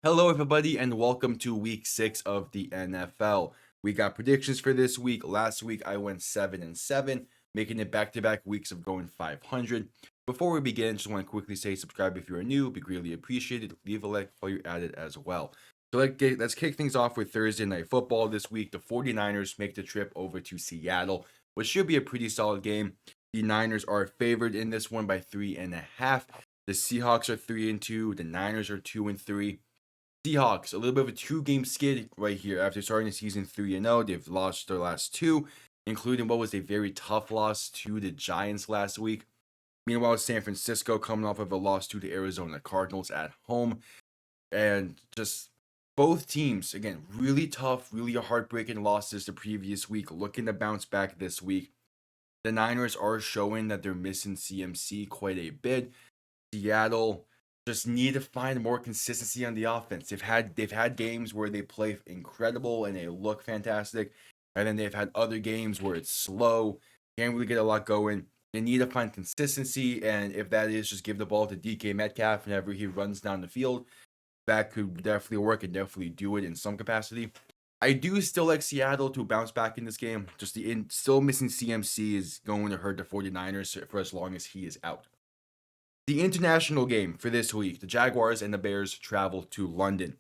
Hello, everybody, and welcome to week 6 of the NFL. We got predictions for this week. Last week, I went 7-7, making it back to back weeks of going 500. Before we begin, just want to quickly say subscribe if you are new, be greatly appreciated. Leave a like while you're at it as well. So let's kick things off with Thursday Night Football this week. The 49ers make the trip over to Seattle, which should be a pretty solid game. The Niners are favored in this one by 3.5. The Seahawks are 3-2. The Niners are 2-3. Seahawks, a little bit of a two-game skid right here after starting the season 3-0. They've lost their last two, including what was a very tough loss to the Giants last week. Meanwhile, San Francisco coming off of a loss to the Arizona Cardinals at home. And just both teams, again, really tough, really heartbreaking losses the previous week, looking to bounce back this week. The Niners are showing that they're missing CMC quite a bit. Seattle just need to find more consistency on the offense. They've had games where they play incredible and they look fantastic, and then they've had other games where it's slow, can't really get a lot going. They need to find consistency, and if that is just give the ball to DK Metcalf whenever he runs down the field, that could definitely work and definitely do it in some capacity. I do still like Seattle to bounce back in this game. Just still missing CMC is going to hurt the 49ers for as long as he is out. The international game for this week, the Jaguars and the Bears travel to London.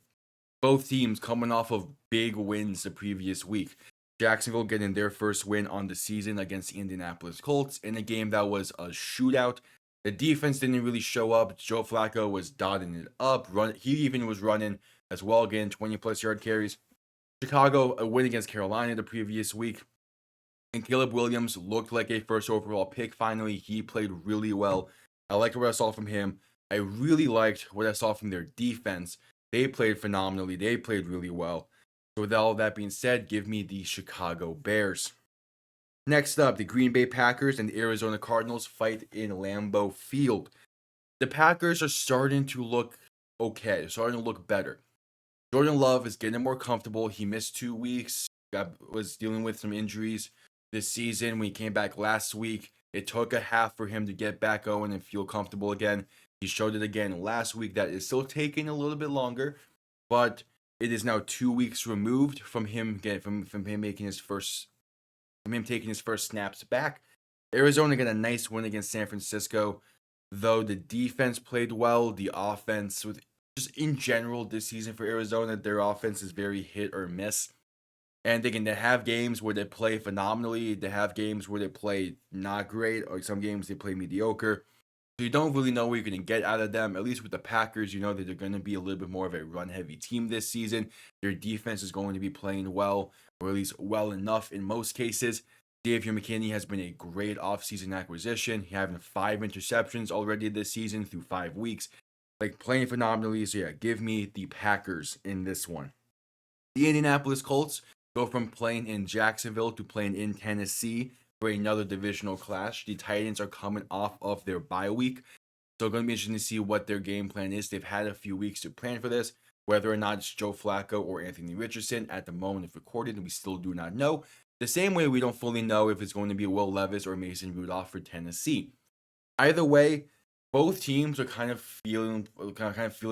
Both teams coming off of big wins the previous week. Jacksonville getting their first win on the season against the Indianapolis Colts in a game that was a shootout. The defense didn't really show up. Joe Flacco was dotting it up. He even was running as well, getting 20-plus yard carries. Chicago, a win against Carolina the previous week. And Caleb Williams looked like a first overall pick finally. He played really well. I liked what I saw from him. I really liked what I saw from their defense. They played phenomenally. They played really well. So with all that being said, give me the Chicago Bears. Next up, the Green Bay Packers and the Arizona Cardinals fight in Lambeau Field. The Packers are starting to look okay. They're starting to look better. Jordan Love is getting more comfortable. He missed 2 weeks. Was dealing with some injuries this season. When he came back last week, it took a half for him to get back going and feel comfortable again. He showed it again last week. That is still taking a little bit longer, but it is now 2 weeks removed from him taking his first snaps back. Arizona got a nice win against San Francisco, though the defense played well. The offense, with just in general this season for Arizona, their offense is very hit or miss. And they have games where they play phenomenally. They have games where they play not great, or some games they play mediocre. So you don't really know what you're going to get out of them. At least with the Packers, you know that they're going to be a little bit more of a run-heavy team this season. Their defense is going to be playing well, or at least well enough in most cases. Xavier McKinney has been a great offseason acquisition. He having 5 interceptions already this season through 5 weeks. Like, playing phenomenally. So yeah, give me the Packers in this one. The Indianapolis Colts go from playing in Jacksonville to playing in Tennessee for another divisional clash. The Titans are coming off of their bye week, so it's going to be interesting to see what their game plan is. They've had a few weeks to plan for this. Whether or not it's Joe Flacco or Anthony Richardson at the moment of recording, we still do not know. The same way we don't fully know if it's going to be Will Levis or Mason Rudolph for Tennessee. Either way, both teams are kind of feeling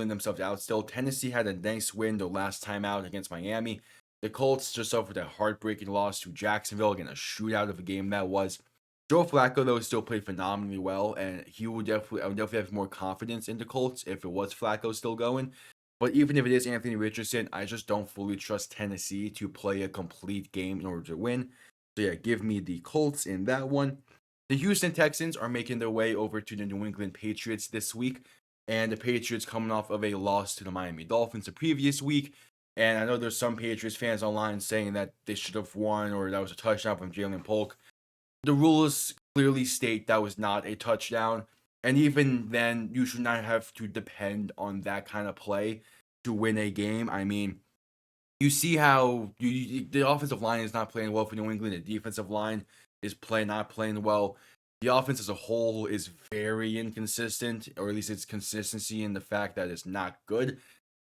themselves out still. Tennessee had a nice win the last time out against Miami. The Colts just suffered a heartbreaking loss to Jacksonville, again, a shootout of a game that was. Joe Flacco, though, still played phenomenally well, and I would definitely have more confidence in the Colts if it was Flacco still going. But even if it is Anthony Richardson, I just don't fully trust Tennessee to play a complete game in order to win. So yeah, give me the Colts in that one. The Houston Texans are making their way over to the New England Patriots this week, and the Patriots coming off of a loss to the Miami Dolphins the previous week. And I know there's some Patriots fans online saying that they should have won or that was a touchdown from Jalen Polk. The rules clearly state that was not a touchdown. And even then, you should not have to depend on that kind of play to win a game. I mean, you see how the offensive line is not playing well for New England. The defensive line is not playing well. The offense as a whole is very inconsistent, or at least its consistency in the fact that it's not good.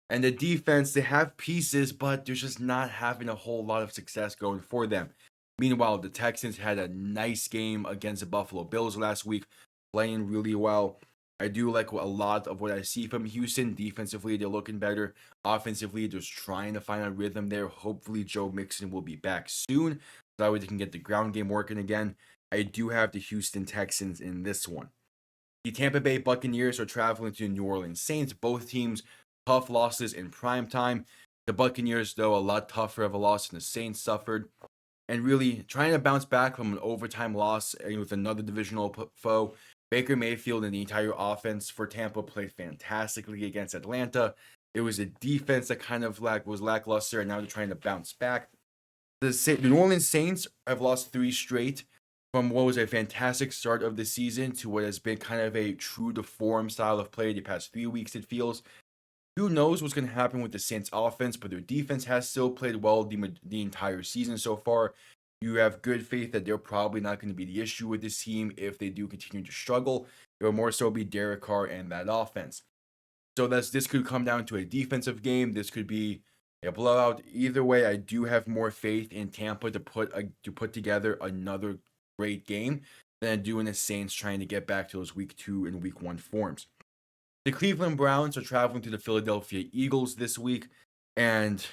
And the defense, they have pieces, but they're just not having a whole lot of success going for them. Meanwhile, the Texans had a nice game against the Buffalo Bills last week, playing really well. I do like a lot of what I see from Houston. Defensively, they're looking better. Offensively, just trying to find a rhythm there. Hopefully, Joe Mixon will be back soon. So that way they can get the ground game working again. I do have the Houston Texans in this one. The Tampa Bay Buccaneers are traveling to the New Orleans Saints. Both teams tough losses in prime time. The Buccaneers, though, a lot tougher of a loss than the Saints suffered. And really trying to bounce back from an overtime loss with another divisional foe. Baker Mayfield and the entire offense for Tampa played fantastically against Atlanta. It was a defense that kind of was lackluster, and now they're trying to bounce back. The New Orleans Saints have lost 3 straight from what was a fantastic start of the season to what has been kind of a true to form style of play the past 3 weeks, it feels. Who knows what's going to happen with the Saints offense, but their defense has still played well the entire season so far. You have good faith that they're probably not going to be the issue with this team if they do continue to struggle. It will more so be Derek Carr and that offense. So this could come down to a defensive game. This could be a blowout. Either way, I do have more faith in Tampa to put together another great game than I do in the Saints trying to get back to those week 2 and week 1 forms. The Cleveland Browns are traveling to the Philadelphia Eagles this week, and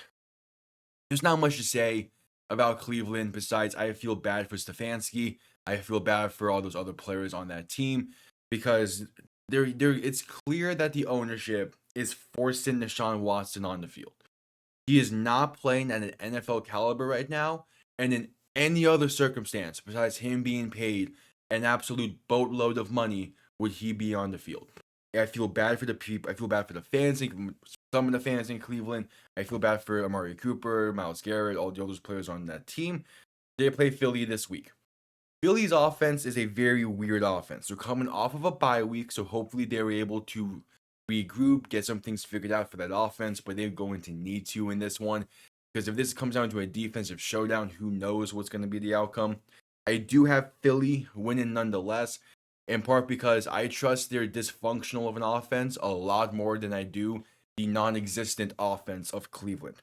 there's not much to say about Cleveland besides I feel bad for Stefanski. I feel bad for all those other players on that team because it's clear that the ownership is forcing Deshaun Watson on the field. He is not playing at an NFL caliber right now, and in any other circumstance besides him being paid an absolute boatload of money would he be on the field. I feel bad for the people. I feel bad for the fans, some of the fans in Cleveland. I feel bad for Amari Cooper, Myles Garrett, all the other players on that team. They play Philly this week. Philly's offense is a very weird offense. They're coming off of a bye week, so hopefully they're able to regroup, get some things figured out for that offense, but they're going to need to in this one. Because if this comes down to a defensive showdown, who knows what's going to be the outcome. I do have Philly winning nonetheless, in part because I trust their dysfunctional of an offense a lot more than I do the non-existent offense of Cleveland.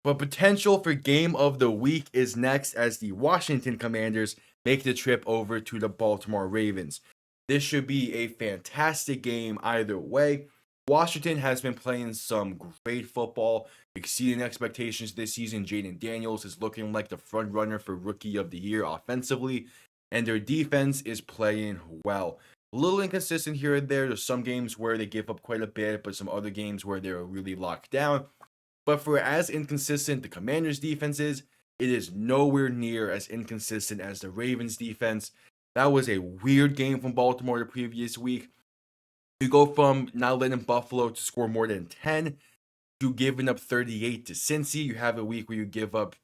But potential for game of the week is next as the Washington Commanders make the trip over to the Baltimore Ravens. This should be a fantastic game either way. Washington has been playing some great football, exceeding expectations this season. Jaden Daniels is looking like the front runner for Rookie of the Year offensively, and their defense is playing well. A little inconsistent here and there. There's some games where they give up quite a bit, but some other games where they're really locked down. But for as inconsistent the Commanders' defense is, it is nowhere near as inconsistent as the Ravens' defense. That was a weird game from Baltimore the previous week. You go from not letting Buffalo to score more than 10 to giving up 38 to Cincy. You have a week where you give up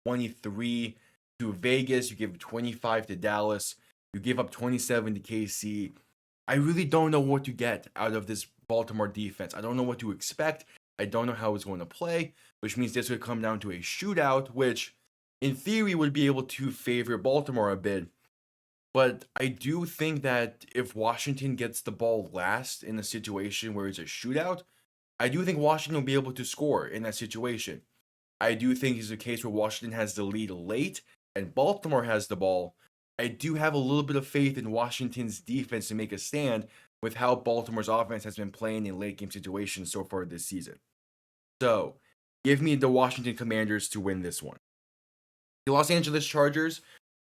23 to Vegas. You give 25 to Dallas. You give up 27 to KC. I really don't know what to get out of this Baltimore defense. I don't know what to expect. I don't know how it's going to play, which means this would come down to a shootout, which in theory would be able to favor Baltimore a bit. But I do think that if Washington gets the ball last in a situation where it's a shootout, I do think Washington will be able to score in that situation. I do think it's a case where Washington has the lead late and Baltimore has the ball. I do have a little bit of faith in Washington's defense to make a stand with how Baltimore's offense has been playing in late game situations so far this season. So, give me the Washington Commanders to win this one. The Los Angeles Chargers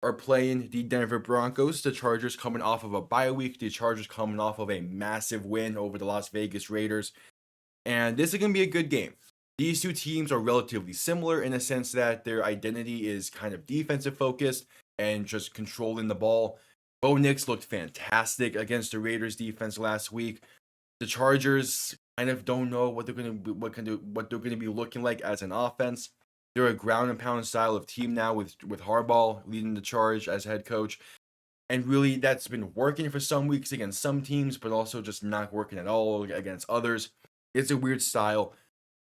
are playing the Denver Broncos. The Chargers coming off of a bye week. The Chargers coming off of a massive win over the Las Vegas Raiders. And this is going to be a good game. These two teams are relatively similar in the sense that their identity is kind of defensive focused and just controlling the ball. Bo Nix looked fantastic against the Raiders defense last week. The Chargers kind of don't know what they're going to be looking like as an offense. They're a ground and pound style of team now with Harbaugh leading the charge as head coach. And really that's been working for some weeks against some teams, but also just not working at all against others. It's a weird style.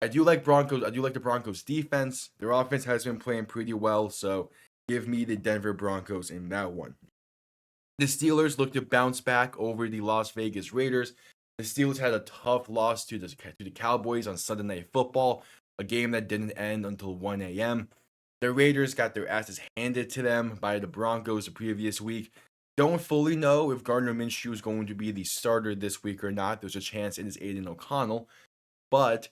I do like the Broncos defense. Their offense has been playing pretty well, so give me the Denver Broncos in that one. The Steelers look to bounce back over the Las Vegas Raiders. The Steelers had a tough loss to the Cowboys on Sunday Night Football, a game that didn't end until 1 a.m. The Raiders got their asses handed to them by the Broncos the previous week. Don't fully know if Gardner Minshew is going to be the starter this week or not. There's a chance it is Aiden O'Connell. But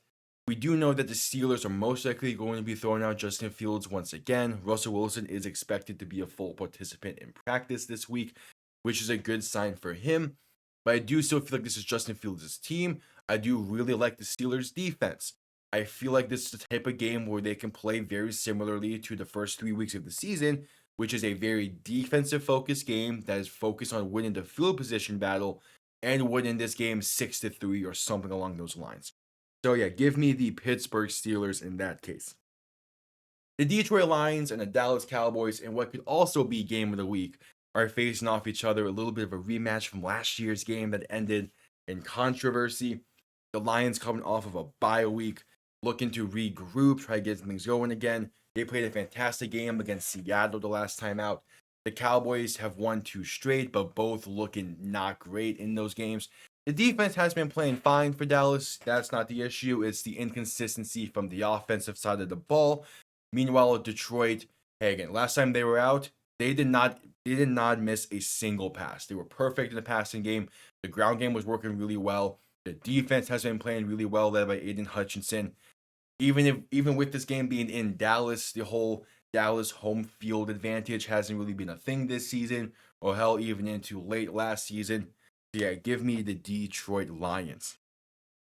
we do know that the Steelers are most likely going to be throwing out Justin Fields once again. Russell Wilson is expected to be a full participant in practice this week, which is a good sign for him. But I do still feel like this is Justin Fields' team. I do really like the Steelers' defense. I feel like this is the type of game where they can play very similarly to the first 3 weeks of the season, which is a very defensive focused game that is focused on winning the field position battle and winning this game 6-3 or something along those lines. So yeah, give me the Pittsburgh Steelers in that case. The Detroit Lions and the Dallas Cowboys in what could also be game of the week are facing off each other. A little bit of a rematch from last year's game that ended in controversy. The Lions coming off of a bye week, looking to regroup, try to get things going again. They played a fantastic game against Seattle the last time out. The Cowboys have won 2 straight, but both looking not great in those games. The defense has been playing fine for Dallas. That's not the issue. It's the inconsistency from the offensive side of the ball. Meanwhile, Detroit, hey, again, last time they were out, they did not miss a single pass. They were perfect in the passing game. The ground game was working really well. The defense has been playing really well, led by Aiden Hutchinson. Even with this game being in Dallas, the whole Dallas home field advantage hasn't really been a thing this season, or hell, even into late last season. Yeah, give me the Detroit Lions.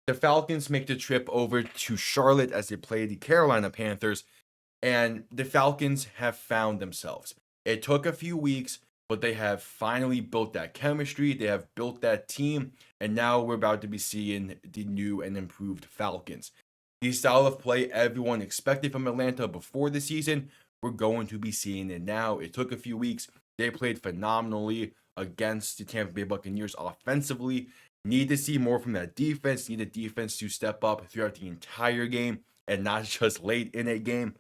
The Falcons make the trip over to Charlotte as they play the Carolina Panthers, and the Falcons have found themselves. It took a few weeks, but they have finally built that chemistry. They have built that team, and now we're about to be seeing the new and improved Falcons. The style of play everyone expected from Atlanta before the season, we're going to be seeing it now. It took a few weeks. They played phenomenally against the Tampa Bay Buccaneers offensively. Need to see more from that defense. Need the defense to step up throughout the entire game and not just late in a game.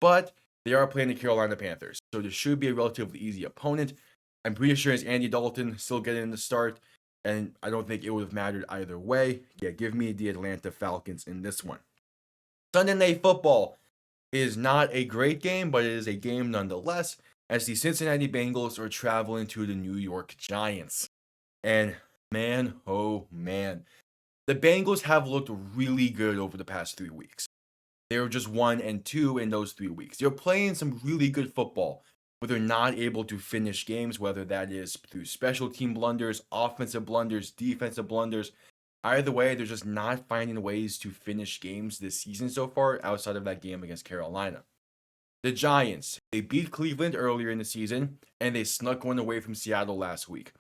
But they are playing the Carolina Panthers, so this should be a relatively easy opponent. I'm pretty sure it's Andy Dalton still getting the start, and I don't think it would have mattered either way. Yeah, give me the Atlanta Falcons in this one. Sunday Night Football is not a great game, but it is a game nonetheless, as the Cincinnati Bengals are traveling to the New York Giants. And man, oh man, the Bengals have looked really good over the past 3 weeks. They were just 1-2 in those 3 weeks. They're playing some really good football, but they're not able to finish games, whether that is through special team blunders, offensive blunders, defensive blunders. Either way, they're just not finding ways to finish games this season so far outside of that game against Carolina. The Giants, they beat Cleveland earlier in the season, and they snuck one away from Seattle last week.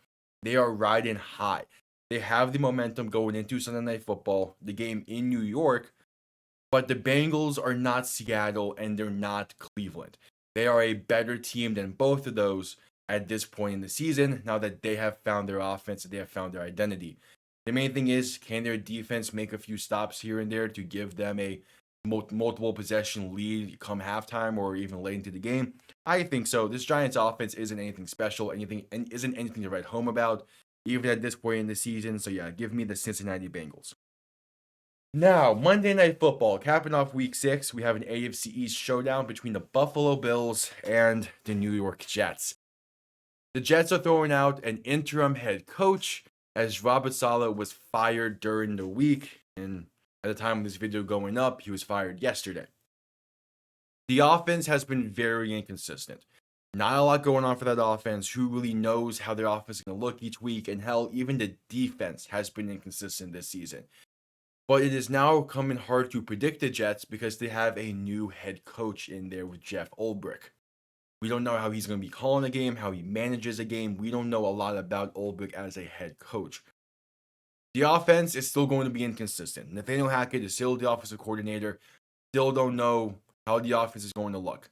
They are riding high. They have the momentum going into Sunday Night Football, the game in New York, but the Bengals are not Seattle and they're not Cleveland. They are a better team than both of those at this point in the season, now that they have found their offense and they have found their identity. The main thing is, can their defense make a few stops here and there to give them a multiple possession lead come halftime or even late into the game? I think so. This Giants offense isn't anything special, isn't anything to write home about, even at this point in the season. So yeah, give me the Cincinnati Bengals. Now, Monday Night Football, capping off Week 6, we have an AFC East showdown between the Buffalo Bills and the New York Jets. The Jets are throwing out an interim head coach, as Robert Saleh was fired during the week, and at the time of this video going up, he was fired yesterday. The offense has been very inconsistent. Not a lot going on for that offense. Who really knows how their offense is going to look each week? And hell, even the defense has been inconsistent this season. But it is now coming hard to predict the Jets because they have a new head coach in there with Jeff Ulbrich. We don't know how he's going to be calling a game, how he manages a game. We don't know a lot about Ulbrich as a head coach. The offense is still going to be inconsistent. Nathaniel Hackett is still the offensive coordinator. Still don't know how the offense is going to look.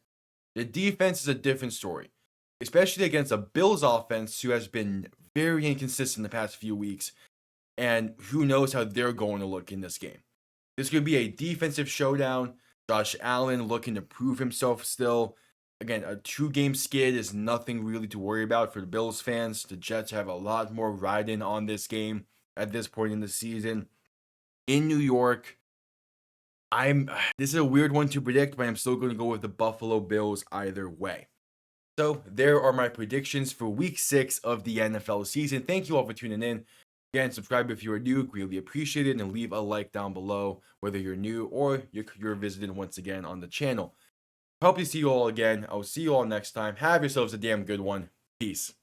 The defense is a different story, especially against a Bills offense who has been very inconsistent the past few weeks. And who knows how they're going to look in this game. This could be a defensive showdown. Josh Allen looking to prove himself still. Again, a 2-game skid is nothing really to worry about for the Bills fans. The Jets have a lot more riding on this game at this point in the season. In New York, this is a weird one to predict, but I'm still going to go with the Buffalo Bills either way. So there are my predictions for week 6 of the NFL season. Thank you all for tuning in. Again, subscribe if you are new, greatly appreciate it, and leave a like down below, whether you're new or you're visiting once again on the channel. Hope to see you all again. I'll see you all next time. Have yourselves a damn good one. Peace.